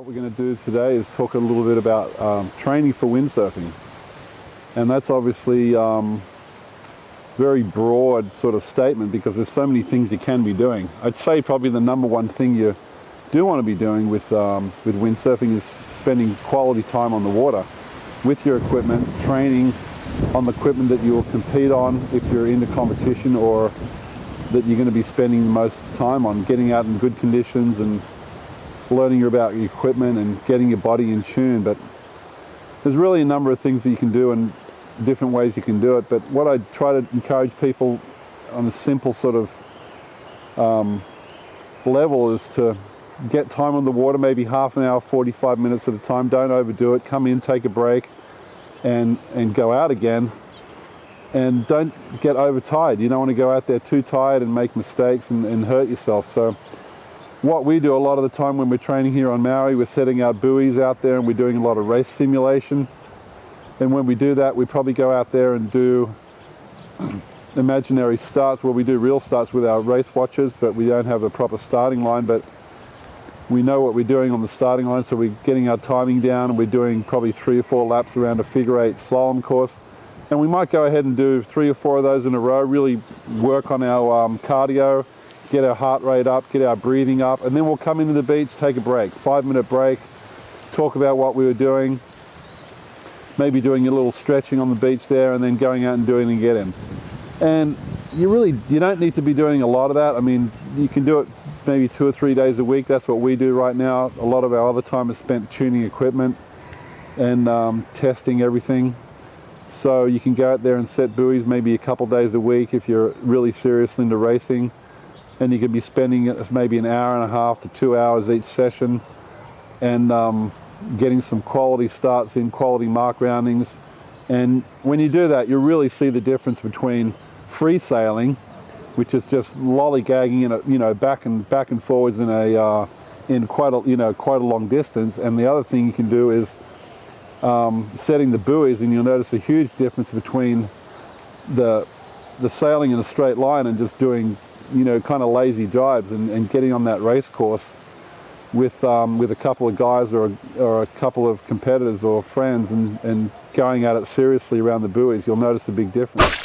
we're going to do today is talk a little bit about training for windsurfing. And that's obviously very broad sort of statement because there's so many things you can be doing. I'd say probably the number one thing you do want to be doing with windsurfing is spending quality time on the water with your equipment, training on the equipment that you will compete on if you're into competition, or that you're going to be spending the most time on, getting out in good conditions and learning about your equipment and getting your body in tune. But there's really a number of things that you can do and different ways you can do it. But what I try to encourage people on a simple sort of level is to get time on the water, maybe half an hour, 45 minutes at a time. Don't overdo it. Come in, take a break, and go out again. And don't get overtired. You don't want to go out there too tired and make mistakes and hurt yourself. So what we do a lot of the time when we're training here on Maui, we're setting out buoys out there and we're doing a lot of race simulation. And when we do that, we probably go out there and do imaginary starts, where we do real starts with our race watches, but we don't have a proper starting line. But we know what we're doing on the starting line, so we're getting our timing down, and we're doing probably 3 or 4 laps around a figure-8 slalom course. And we might go ahead and do 3 or 4 of those in a row, really work on our cardio, get our heart rate up, get our breathing up, and then we'll come into the beach, take a break, 5-minute break, talk about what we were doing, maybe doing a little stretching on the beach there, and then going out and doing it again. And you don't need to be doing a lot of that. I mean, you can do it maybe 2 or 3 days a week. That's what we do right now. A lot of our other time is spent tuning equipment and testing everything. So you can go out there and set buoys maybe a couple days a week if you're really serious into racing. And you could be spending maybe an hour and a half to 2 hours each session, and getting some quality starts in, quality mark roundings. And when you do that, you really see the difference between free sailing, which is just lollygagging back and forwards in quite a long distance. And the other thing you can do is setting the buoys, and you'll notice a huge difference between the sailing in a straight line and just doing kind of lazy jibes, and getting on that race course with a couple of guys or a couple of competitors or friends and going at it seriously around the buoys. You'll notice a big difference.